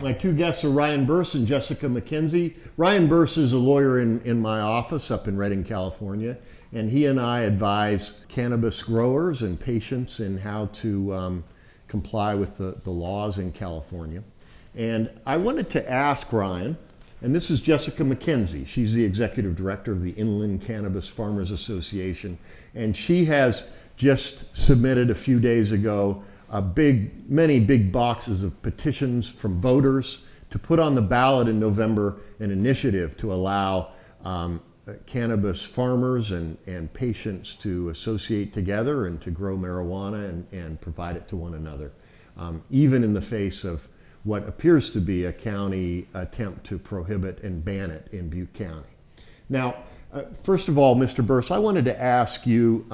My two guests are Ryan Burse and Jessica McKenzie. Ryan Burse is a lawyer in my office up in Redding, California, and he and I advise cannabis growers and patients in how to comply with the laws in California. And I wanted to ask Ryan, and this is Jessica McKenzie. She's the executive director of the Inland Cannabis Farmers Association, and she has just submitted a few days ago many big boxes of petitions from voters to put on the ballot in November an initiative to allow cannabis farmers and patients to associate together and to grow marijuana and provide it to one another, even in the face of what appears to be a county attempt to prohibit and ban it in Butte County. Now, first of all, Mr. Burse, I wanted to ask you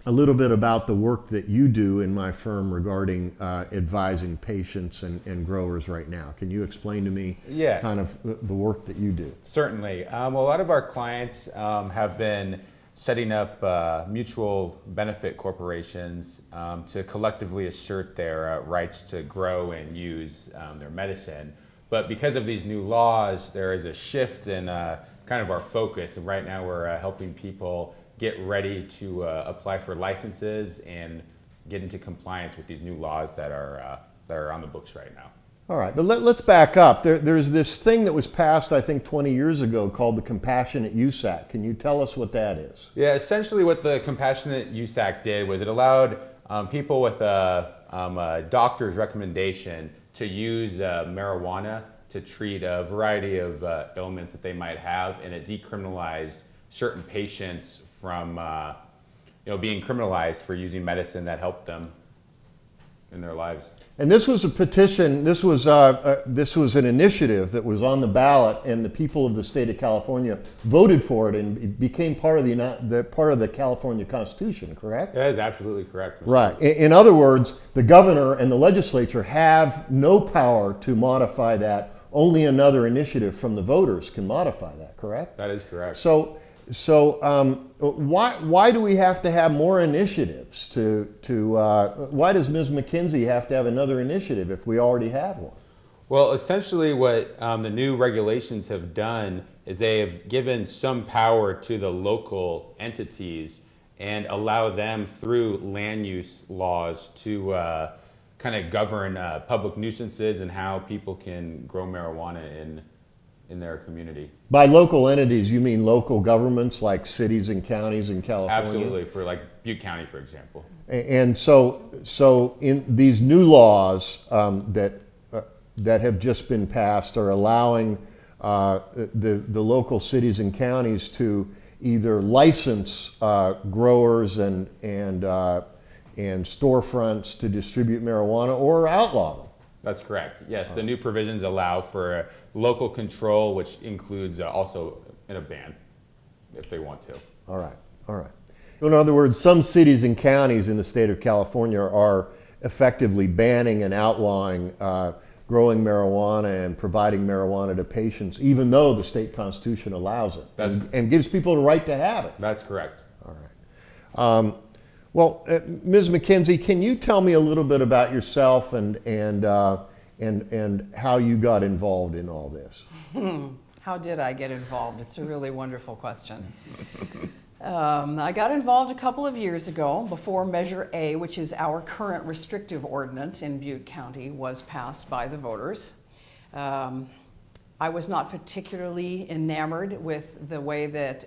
a little bit about the work that you do in my firm regarding advising patients and growers right now. Can you explain to me kind of the work that you do? Certainly. A lot of our clients have been setting up mutual benefit corporations to collectively assert their rights to grow and use their medicine. But because of these new laws, there is a shift in kind of our focus. And right now we're helping people get ready to apply for licenses and get into compliance with these new laws that are on the books right now. All right, but let's back up. There's this thing that was passed, I think, 20 years ago called the Compassionate Use Act. Can you tell us what that is? Yeah, essentially what the Compassionate Use Act did was it allowed people with a doctor's recommendation to use marijuana to treat a variety of ailments that they might have, and it decriminalized certain patients from being criminalized for using medicine that helped them in their lives. And this was a petition. This was an initiative that was on the ballot, and the people of the state of California voted for it, and it became part of the California Constitution. Correct? That is absolutely correct. Right. In other words, the governor and the legislature have no power to modify that. Only another initiative from the voters can modify that. Correct? That is correct. So why do we have to have more initiatives? Why does Ms. McKenzie have to have another initiative if we already have one? Well, essentially what the new regulations have done is they have given some power to the local entities and allow them through land use laws to kind of govern public nuisances and how people can grow marijuana in their community. By local entities, you mean local governments like cities and counties in California? Absolutely, for like Butte County, for example. And so in these new laws that have just been passed are allowing the local cities and counties to either license growers and storefronts to distribute marijuana or outlaw them. That's correct. Yes, the new provisions allow for local control, which includes also in a ban if they want to. All right. In other words, some cities and counties in the state of California are effectively banning and outlawing growing marijuana and providing marijuana to patients, even though the state constitution allows it and gives people the right to have it. That's correct. All right. Well, Ms. McKenzie, can you tell me a little bit about yourself and how you got involved in all this? How did I get involved? It's a really wonderful question. I got involved a couple of years ago before Measure A, which is our current restrictive ordinance in Butte County, was passed by the voters. I was not particularly enamored with the way that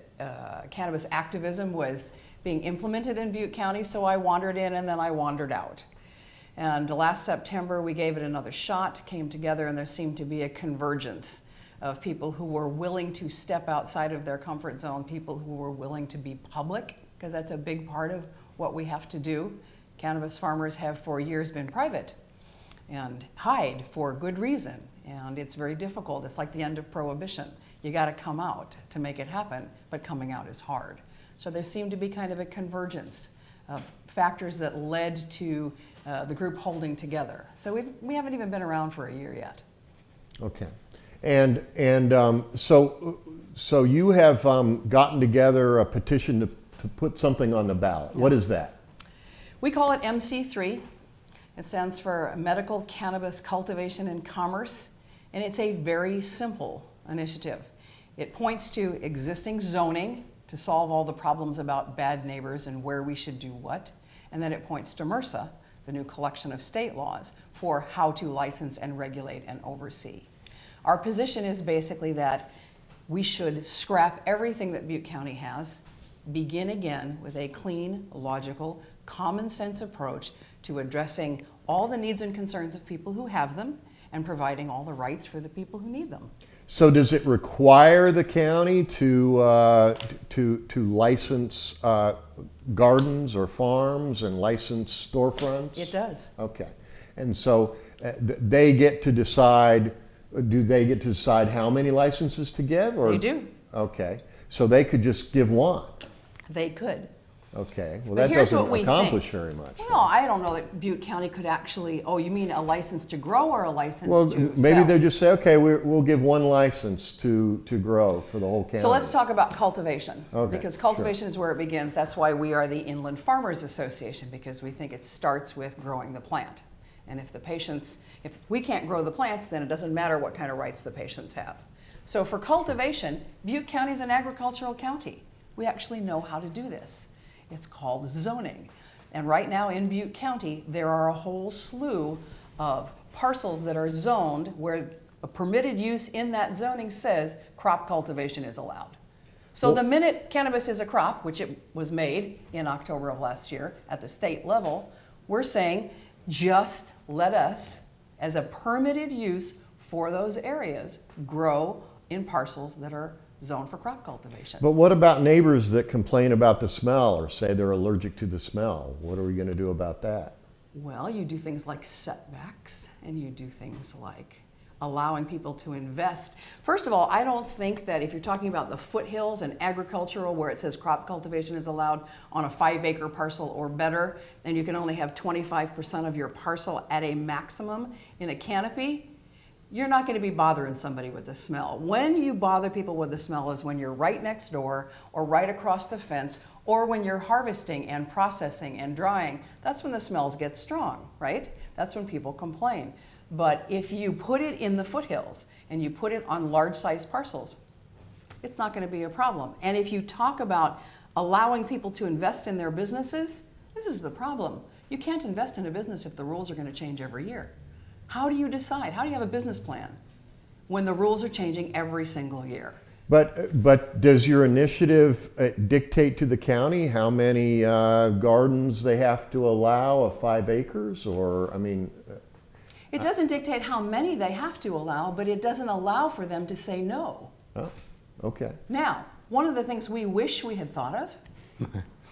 cannabis activism was being implemented in Butte County, so I wandered in and then I wandered out. And last September we gave it another shot, came together, and there seemed to be a convergence of people who were willing to step outside of their comfort zone, people who were willing to be public, because that's a big part of what we have to do. Cannabis farmers have for years been private and hide for good reason, and it's very difficult. It's like the end of Prohibition. You got to come out to make it happen, but coming out is hard. So there seemed to be kind of a convergence of factors that led to the group holding together. So we haven't even been around for a year yet. Okay. So you have gotten together a petition to put something on the ballot. Yeah. What is that? We call it MC3. It stands for Medical Cannabis Cultivation and Commerce, and it's a very simple initiative. It points to existing zoning to solve all the problems about bad neighbors and where we should do what, and then it points to MRSA, the new collection of state laws, for how to license and regulate and oversee. Our position is basically that we should scrap everything that Butte County has, begin again with a clean, logical, common sense approach to addressing all the needs and concerns of people who have them and providing all the rights for the people who need them. So does it require the county to license gardens or farms and license storefronts? It does. Okay. And so they get to decide, do they get to decide how many licenses to give? Or? They do. Okay. So they could just give one? They could. Okay. Well, But that here's what doesn't we accomplish think. very much. Well, I don't know that Butte County could actually, oh, you mean a license to grow or a license Well, to maybe sell? they just say, okay, we'll give one license to grow for the whole county. So let's talk about cultivation, Okay, because cultivation is where it begins. That's why we are the Inland Farmers Association, because we think it starts with growing the plant. And if we can't grow the plants, then it doesn't matter what kind of rights the patients have. So for cultivation, Butte County is an agricultural county. We actually know how to do this. It's called zoning. And right now in Butte County, there are a whole slew of parcels that are zoned where a permitted use in that zoning says crop cultivation is allowed. So the minute cannabis is a crop, which it was made in October of last year at the state level, we're saying just let us, as a permitted use for those areas, grow in parcels that are zoned for crop cultivation. But what about neighbors that complain about the smell or say they're allergic to the smell? What are we going to do about that? Well, you do things like setbacks, and you do things like allowing people to invest. First of all, I don't think that if you're talking about the foothills and agricultural where it says crop cultivation is allowed on a 5-acre parcel or better, and you can only have 25% of your parcel at a maximum in a canopy, you're not going to be bothering somebody with the smell. When you bother people with the smell is when you're right next door or right across the fence, or when you're harvesting and processing and drying. That's when the smells get strong, right? That's when people complain. But if you put it in the foothills and you put it on large-sized parcels, it's not going to be a problem. And if you talk about allowing people to invest in their businesses, this is the problem. You can't invest in a business if the rules are going to change every year. How do you decide? How do you have a business plan when the rules are changing every single year? But does your initiative dictate to the county how many gardens they have to allow of 5 acres? Or, I mean... It doesn't dictate how many they have to allow, but it doesn't allow for them to say no. Oh, okay. Now, one of the things we wish we had thought of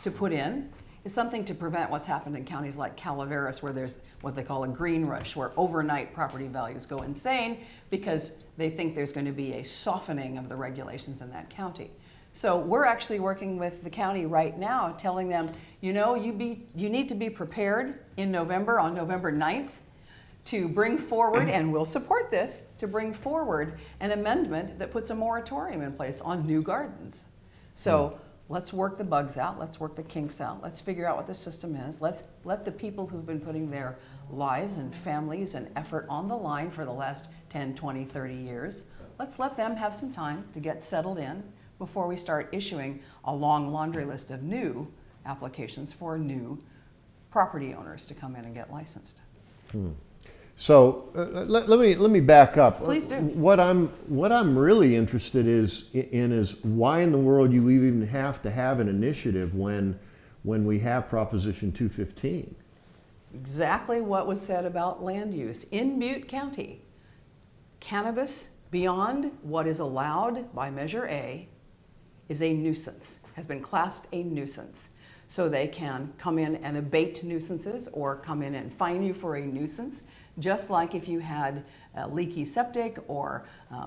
to put in is something to prevent what's happened in counties like Calaveras, where there's what they call a green rush, where overnight property values go insane because they think there's going to be a softening of the regulations in that county. So we're actually working with the county right now, telling them, you know, you need to be prepared in November, on November 9th, to bring forward, and we'll support this, to bring forward an amendment that puts a moratorium in place on new gardens. So let's work the bugs out, let's work the kinks out, let's figure out what the system is, let's let the people who've been putting their lives and families and effort on the line for the last 10, 20, 30 years, let's let them have some time to get settled in before we start issuing a long laundry list of new applications for new property owners to come in and get licensed. So let me back up. Please do. What I'm really interested in is why in the world you even have to have an initiative when we have Proposition 215. Exactly what was said about land use. In Butte County, cannabis beyond what is allowed by Measure A is a nuisance, has been classed a nuisance. So they can come in and abate nuisances or come in and fine you for a nuisance, just like if you had a leaky septic or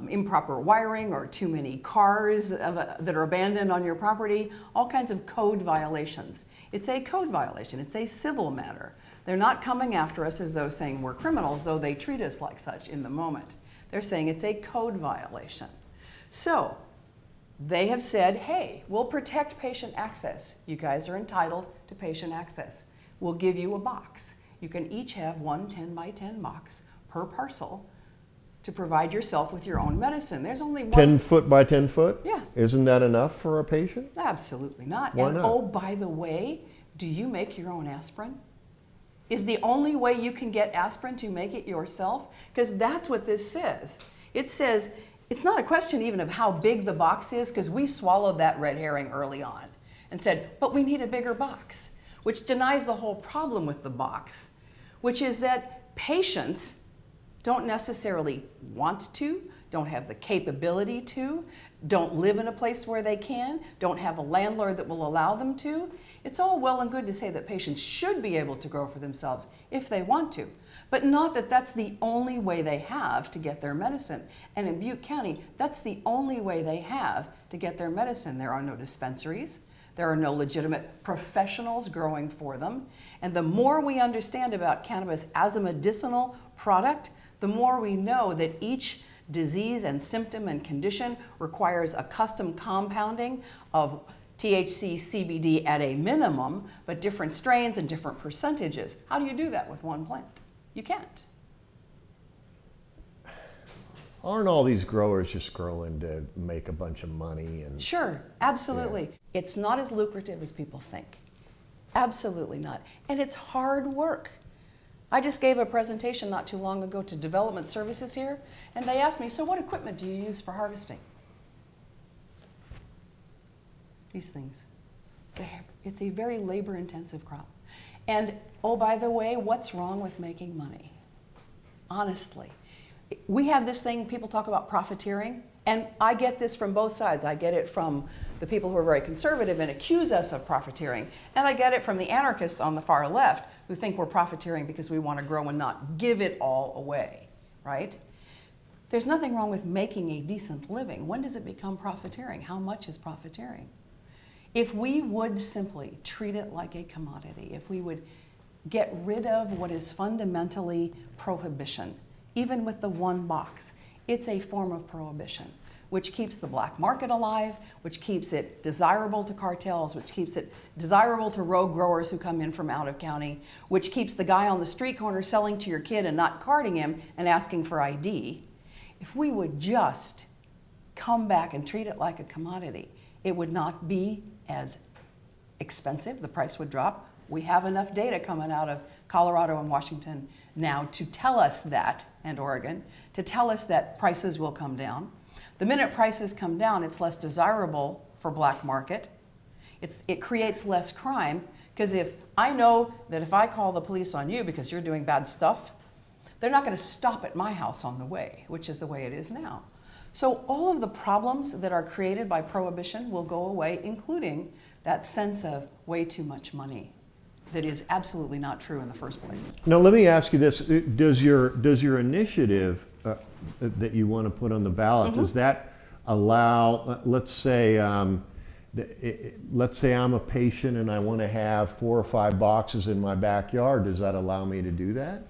improper wiring or too many cars that are abandoned on your property, all kinds of code violations. It's a code violation, it's a civil matter. They're not coming after us as though saying we're criminals, though they treat us like such in the moment. They're saying it's a code violation. So they have said, hey, we'll protect patient access. You guys are entitled to patient access. We'll give you a box. you can each have one 10 by 10 box per parcel to provide yourself with your own medicine. There's only one. 10 foot by 10 foot? Yeah. Isn't that enough for a patient? Absolutely not. Why and not? oh, by the way, do you make your own aspirin? Is the only way you can get aspirin to make it yourself? Because that's what this says. It says, it's not a question even of how big the box is, because we swallowed that red herring early on and said, but we need a bigger box, which denies the whole problem with the box, which is that patients don't necessarily want to, don't have the capability to, don't live in a place where they can, don't have a landlord that will allow them to. It's all well and good to say that patients should be able to grow for themselves if they want to, but not that that's the only way they have to get their medicine. And in Butte County, that's the only way they have to get their medicine. There are no dispensaries. There are no legitimate professionals growing for them. And the more we understand about cannabis as a medicinal product, the more we know that each disease and symptom and condition requires a custom compounding of THC, CBD at a minimum, but different strains and different percentages. How do you do that with one plant? You can't. Aren't all these growers just growing to make a bunch of money? And Sure, absolutely. It's not as lucrative as people think. Absolutely not. And it's hard work. I just gave a presentation not too long ago to development services here, and they asked me, so what equipment do you use for harvesting? These things. It's a very labor-intensive crop. And, oh, by the way, what's wrong with making money? Honestly. We have this thing, people talk about profiteering, and I get this from both sides. I get it from the people who are very conservative and accuse us of profiteering, and I get it from the anarchists on the far left who think we're profiteering because we want to grow and not give it all away, right? There's nothing wrong with making a decent living. When does it become profiteering? How much is profiteering? If we would simply treat it like a commodity, if we would get rid of what is fundamentally prohibition, even with the one box, it's a form of prohibition, which keeps the black market alive, which keeps it desirable to cartels, which keeps it desirable to rogue growers who come in from out of county, which keeps the guy on the street corner selling to your kid and not carding him and asking for ID. If we would just come back and treat it like a commodity, it would not be as expensive, the price would drop. We have enough data coming out of Colorado and Washington now to tell us that, and Oregon, to tell us that prices will come down. The minute prices come down, it's less desirable for black market. It creates less crime, because if I know that if I call the police on you because you're doing bad stuff, they're not going to stop at my house on the way, which is the way it is now. So all of the problems that are created by prohibition will go away, including that sense of way too much money that is absolutely not true in the first place. Now let me ask you this: Does your initiative that you want to put on the ballot, does that allow, let's say I'm a patient and I want to have 4 or 5 boxes in my backyard? Does that allow me to do that?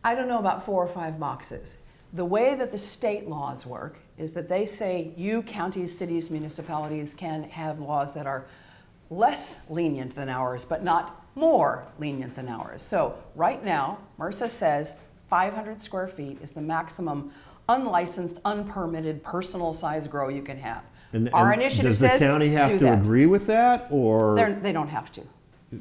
I don't know about 4 or 5 boxes. The way that the state laws work is that they say you, counties, cities, municipalities, can have laws that are less lenient than ours, but not more lenient than ours. So right now, MRSA says 500 square feet is the maximum unlicensed, unpermitted, personal size grow you can have. Our initiative says does the county have to agree with that, or they don't have to?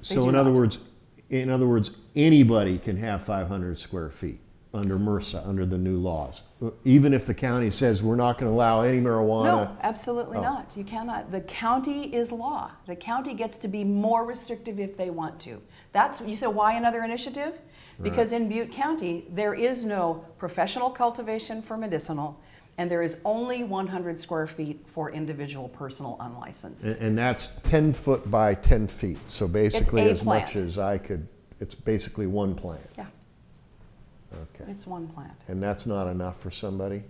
So in other words, anybody can have 500 square feet under MRSA, under the new laws, even if the county says we're not going to allow any marijuana? No, absolutely not. You cannot. The county is law. The county gets to be more restrictive if they want to. That's, you said, why another initiative? Because in Butte County, there is no professional cultivation for medicinal, and there is only 100 square feet for individual personal unlicensed. And that's 10 foot by 10 feet. So basically It's a as plant. much as I could, it's basically one plant. Yeah, Okay. it's one plant. And that's not enough for somebody?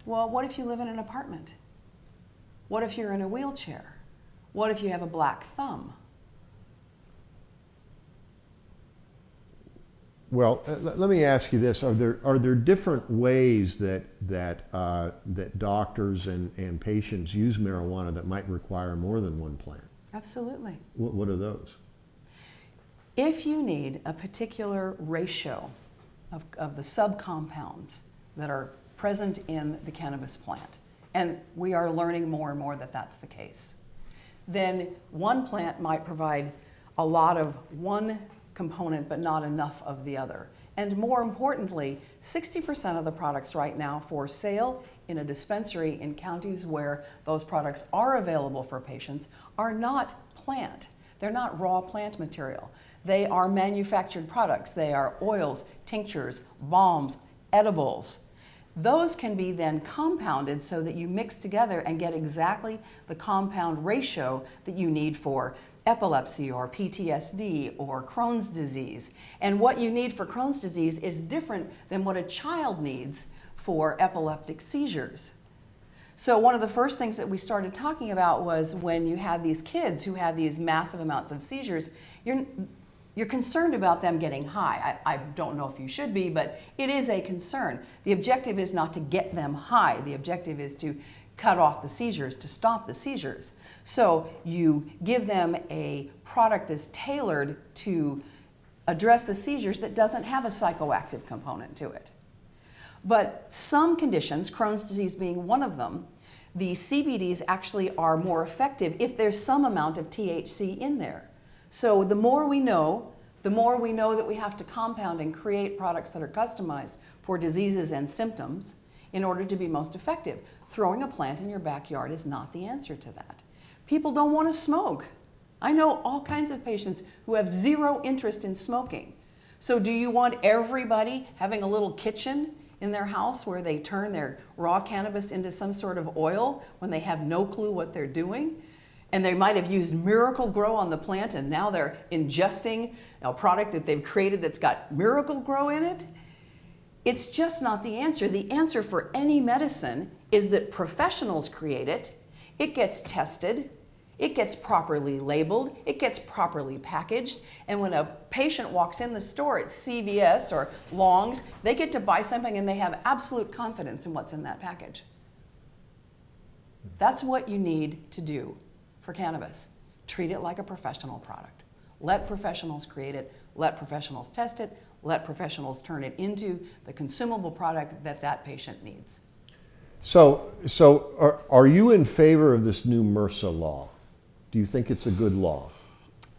Well, what if you live in an apartment? What if you're in a wheelchair? What if you have a black thumb? Well, let me ask you this: Are there different ways that doctors and patients use marijuana that might require more than one plant? Absolutely. What are those? If you need a particular ratio of the subcompounds that are present in the cannabis plant, and we are learning more and more that that's the case, then one plant might provide a lot of one component but not enough of the other. And more importantly, 60% of the products right now for sale in a dispensary in counties where those products are available for patients are not plant. They're not raw plant material. They are manufactured products. They are oils, tinctures, balms, edibles. Those can be then compounded so that you mix together and get exactly the compound ratio that you need for epilepsy or PTSD or Crohn's disease. And what you need for Crohn's disease is different than what a child needs for epileptic seizures. So one of the first things that we started talking about was when you have these kids who have these massive amounts of seizures, you're concerned about them getting high. I don't know if you should be, but it is a concern. The objective is not to get them high. The objective is to cut off the seizures, to stop the seizures. So you give them a product that's tailored to address the seizures that doesn't have a psychoactive component to it. But some conditions, Crohn's disease being one of them, the CBDs actually are more effective if there's some amount of THC in there. So the more we know that we have to compound and create products that are customized for diseases and symptoms in order to be most effective. Throwing a plant in your backyard is not the answer to that. People don't want to smoke. I know all kinds of patients who have zero interest in smoking. So do you want everybody having a little kitchen in their house where they turn their raw cannabis into some sort of oil when they have no clue what they're doing? And they might have used Miracle Grow on the plant and now they're ingesting a product that they've created that's got Miracle Grow in it? It's just not the answer. The answer for any medicine is that professionals create it, it gets tested, it gets properly labeled, it gets properly packaged, and when a patient walks in the store at CVS or Long's, they get to buy something and they have absolute confidence in what's in that package. That's what you need to do for cannabis. Treat it like a professional product. Let professionals create it, let professionals test it, let professionals turn it into the consumable product that that patient needs. So are you in favor of this new MRSA law? Do you think it's a good law?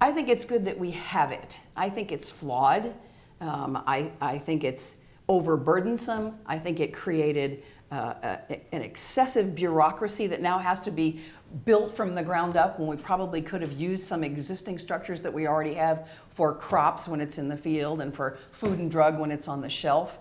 I think it's good that we have it. I think it's flawed. I think it's overburdensome. I think it created an excessive bureaucracy that now has to be built from the ground up when we probably could have used some existing structures that we already have for crops when it's in the field and for food and drug when it's on the shelf.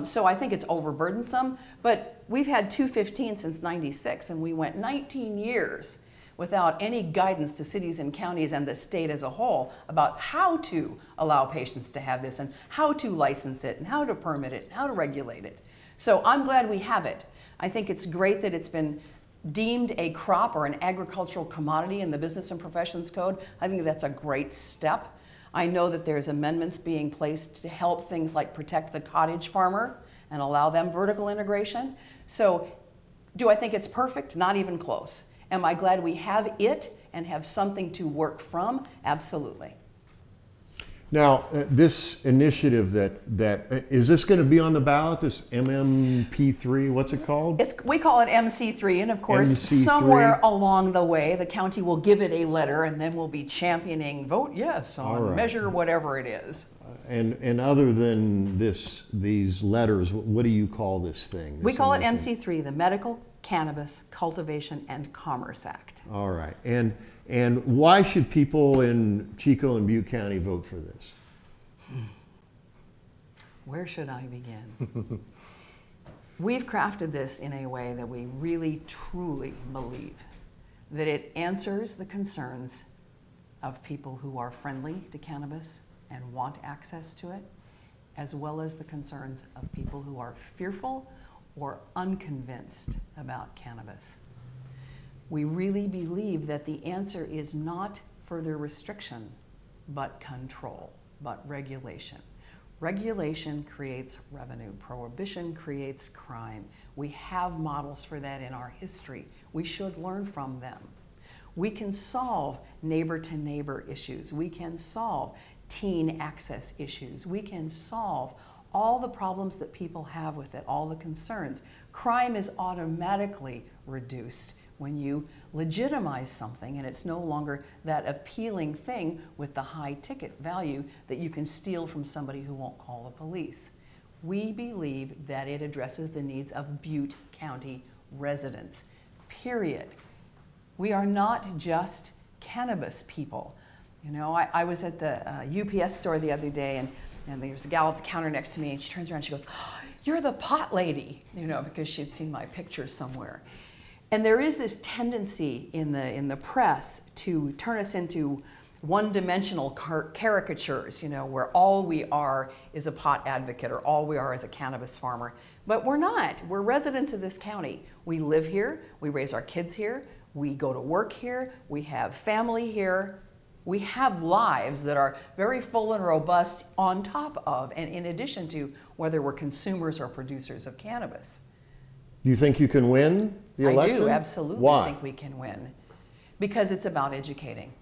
So I think it's overburdensome, but we've had 215 since '96 and we went 19 years without any guidance to cities and counties and the state as a whole about how to allow patients to have this and how to license it and how to permit it and how to regulate it. So I'm glad we have it. I think it's great that it's been deemed a crop or an agricultural commodity in the Business and Professions Code. I think that's a great step. I know that there's amendments being placed to help things like protect the cottage farmer and allow them vertical integration. So do I think it's perfect? Not even close. Am I glad we have it and have something to work from? Absolutely. Now, this initiative that is this going to be on the ballot, this MMP3, what's it called? We call it MC3, and of course, MC3. somewhere along the way, the county will give it a letter, and then we'll be championing vote yes on measure whatever it is. And other than these letters, what do you call this thing? We call it MC3, the Medical Cannabis Cultivation and Commerce Act. All right. And why should people in Chico and Butte County vote for this? Where should I begin? We've crafted this in a way that we really, truly believe that it answers the concerns of people who are friendly to cannabis and want access to it, as well as the concerns of people who are fearful or unconvinced about cannabis. We really believe that the answer is not further restriction, but control, but regulation. Regulation creates revenue. Prohibition creates crime. We have models for that in our history. We should learn from them. We can solve neighbor-to-neighbor issues. We can solve teen access issues. We can solve all the problems that people have with it, all the concerns. Crime is automatically reduced when you legitimize something and it's no longer that appealing thing with the high ticket value that you can steal from somebody who won't call the police. We believe that it addresses the needs of Butte County residents, period. We are not just cannabis people. You know, I was at the UPS store the other day, and there's a gal at the counter next to me, and she turns around and she goes, "Oh, you're the pot lady," you know, because she'd seen my picture somewhere. And there is this tendency in the press to turn us into one-dimensional caricatures, you know, where all we are is a pot advocate or all we are is a cannabis farmer. But we're not. We're residents of this county. We live here. We raise our kids here. We go to work here. We have family here. We have lives that are very full and robust on top of and in addition to whether we're consumers or producers of cannabis. Do you think you can win the election? I do, absolutely. Why? Think we can win. Because it's about educating.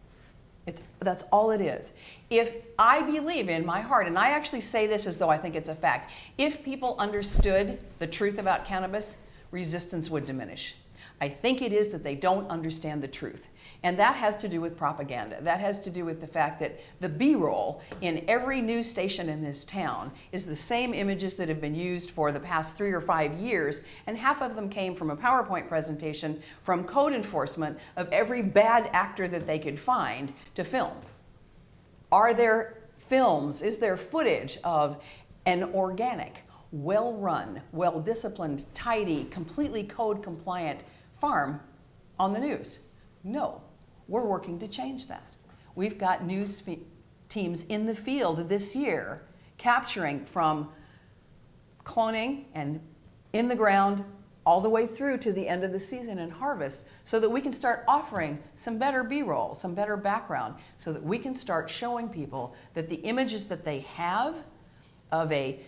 That's all it is. If I believe in my heart, and I actually say this as though I think it's a fact, if people understood the truth about cannabis, resistance would diminish. I think it is that they don't understand the truth. And that has to do with propaganda. That has to do with the fact that the B-roll in every news station in this town is the same images that have been used for the past 3 or 5 years, and half of them came from a PowerPoint presentation from code enforcement of every bad actor that they could find to film. Are there films, is there footage of an organic, well-run, well-disciplined, tidy, completely code-compliant farm on the news? No. We're working to change that. We've got news teams in the field this year capturing from cloning and in the ground all the way through to the end of the season and harvest so that we can start offering some better B-roll, some better background, so that we can start showing people that the images that they have of a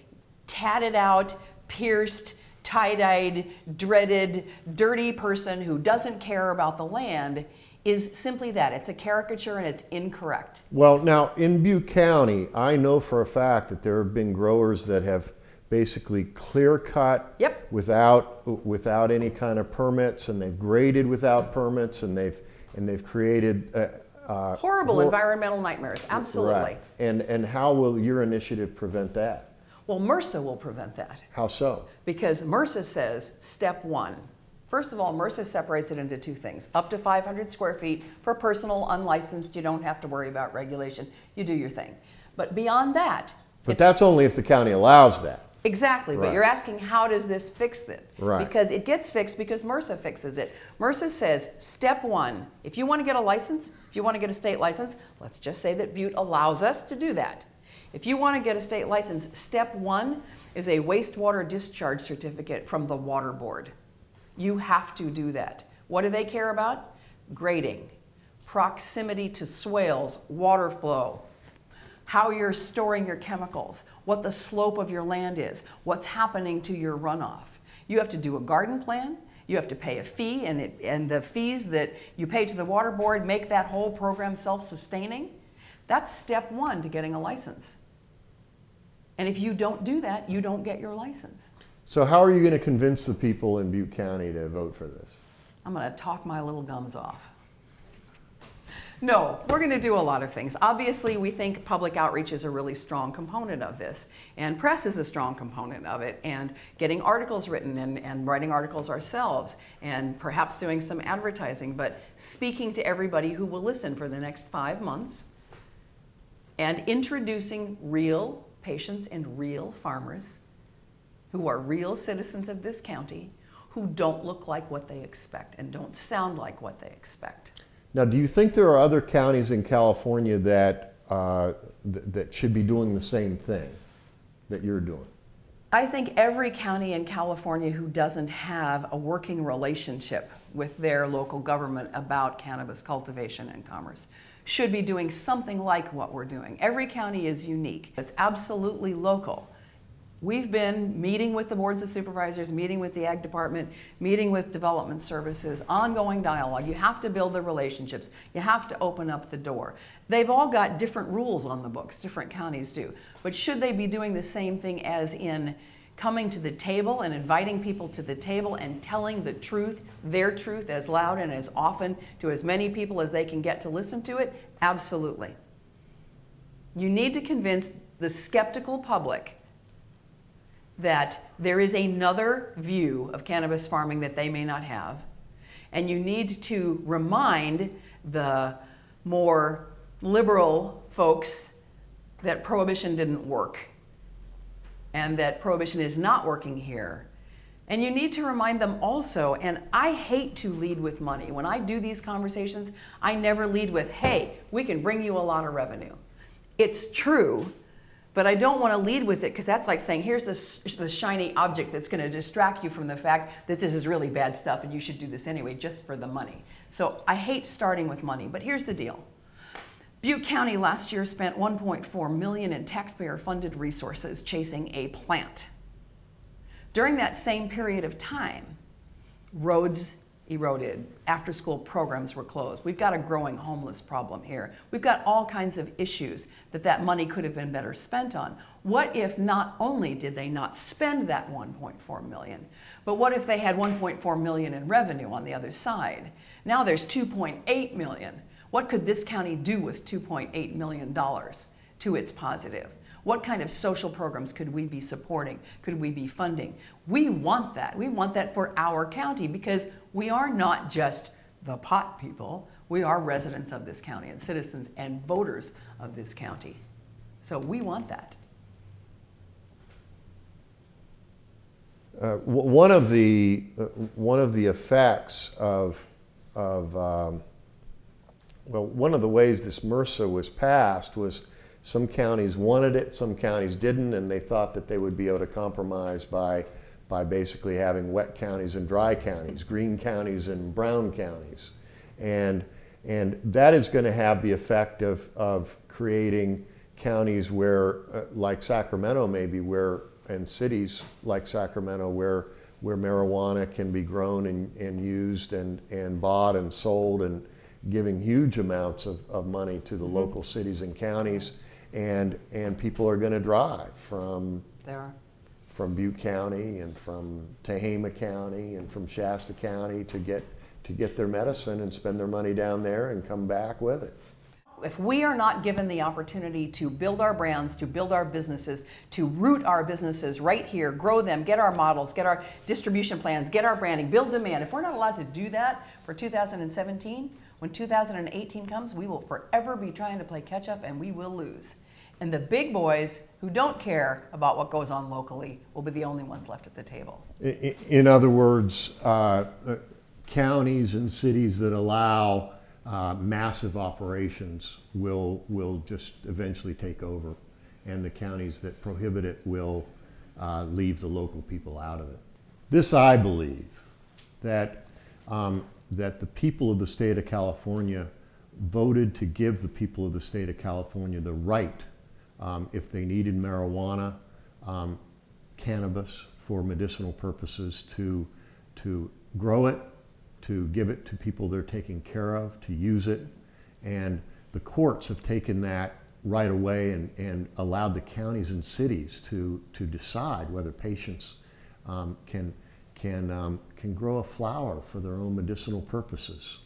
tatted out, pierced, tie-dyed, dreaded, dirty person who doesn't care about the land is simply that. It's a caricature and it's incorrect. Well, now in Butte County, I know for a fact that there have been growers that have basically clear cut without any kind of permits, and they've graded without permits, and they've created horrible environmental nightmares. Absolutely. Right. And how will your initiative prevent that? Well, MRSA will prevent that. How so? Because MRSA says, step one. First of all, MRSA separates it into two things. Up to 500 square feet for personal, unlicensed, you don't have to worry about regulation. You do your thing. But beyond that... But that's only if the county allows that. Exactly, Right. But you're asking how does this fix it? Right. Because it gets fixed because MRSA fixes it. MRSA says, step one, if you want to get a license, if you want to get a state license, let's just say that Butte allows us to do that. If you want to get a state license, step one is a wastewater discharge certificate from the water board. You have to do that. What do they care about? Grading, proximity to swales, water flow, how you're storing your chemicals, what the slope of your land is, what's happening to your runoff. You have to do a garden plan. You have to pay a fee, and the fees that you pay to the water board make that whole program self-sustaining. That's step one to getting a license. And if you don't do that, you don't get your license. So how are you going to convince the people in Butte County to vote for this? I'm going to talk my little gums off. No, we're going to do a lot of things. Obviously, we think public outreach is a really strong component of this, and press is a strong component of it, and getting articles written and writing articles ourselves, and perhaps doing some advertising, but speaking to everybody who will listen for the next 5 months, and introducing real patients and real farmers who are real citizens of this county who don't look like what they expect and don't sound like what they expect. Now, do you think there are other counties in California that that should be doing the same thing that you're doing? I think every county in California who doesn't have a working relationship with their local government about cannabis cultivation and commerce should be doing something like what we're doing. Every county is unique. It's absolutely local. We've been meeting with the boards of supervisors, meeting with the ag department, meeting with development services, ongoing dialogue. You have to build the relationships. You have to open up the door. They've all got different rules on the books, different counties do. But should they be doing the same thing as in coming to the table and inviting people to the table and telling the truth, their truth, as loud and as often to as many people as they can get to listen to it? Absolutely. You need to convince the skeptical public that there is another view of cannabis farming that they may not have. And you need to remind the more liberal folks that prohibition didn't work and that prohibition is not working here. And you need to remind them also, and I hate to lead with money. When I do these conversations, I never lead with, hey, we can bring you a lot of revenue. It's true, but I don't want to lead with it because that's like saying, here's the shiny object that's going to distract you from the fact that this is really bad stuff and you should do this anyway just for the money. So I hate starting with money, but here's the deal. Butte County last year spent $1.4 million in taxpayer-funded resources chasing a plant. During that same period of time, roads eroded, after-school programs were closed. We've got a growing homeless problem here. We've got all kinds of issues that money could have been better spent on. What if not only did they not spend that $1.4 million, but what if they had $1.4 million in revenue on the other side? Now there's $2.8 million. What could this county do with $2.8 million to its positive? What kind of social programs could we be supporting? Could we be funding? We want that. We want that for our county because we are not just the pot people. We are residents of this county and citizens and voters of this county. So we want that. One of the effects of one of the ways this MRSA was passed was some counties wanted it, some counties didn't, and they thought that they would be able to compromise by basically having wet counties and dry counties, green counties and brown counties. And that is going to have the effect of creating counties where, like Sacramento maybe, and cities like Sacramento where marijuana can be grown and used and bought and sold and giving huge amounts of money to the local cities and counties. And people are going to drive from Butte County and from Tehama County and from Shasta County to get their medicine and spend their money down there and come back with it. If we are not given the opportunity to build our brands, to build our businesses, to root our businesses right here, grow them, get our models, get our distribution plans, get our branding, build demand, if we're not allowed to do that for 2017, when 2018 comes, we will forever be trying to play catch up and we will lose. And the big boys who don't care about what goes on locally will be the only ones left at the table. In other words, counties and cities that allow massive operations will just eventually take over, and the counties that prohibit it will leave the local people out of it. This, I believe, that the people of the state of California voted to give the people of the state of California the right, if they needed marijuana, cannabis for medicinal purposes, to grow it, to give it to people they're taking care of, to use it. And the courts have taken that right away and allowed the counties and cities to decide whether patients can grow a flower for their own medicinal purposes.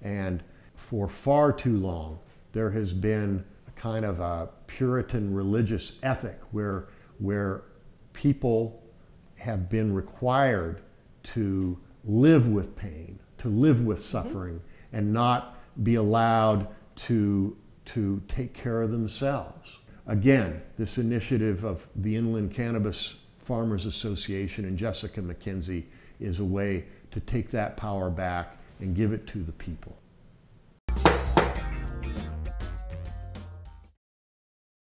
And for far too long, there has been a kind of a Puritan religious ethic where people have been required to live with pain, to live with suffering, and not be allowed to take care of themselves. Again, this initiative of the Inland Cannabis Farmers Association and Jessica McKenzie is a way to take that power back and give it to the people.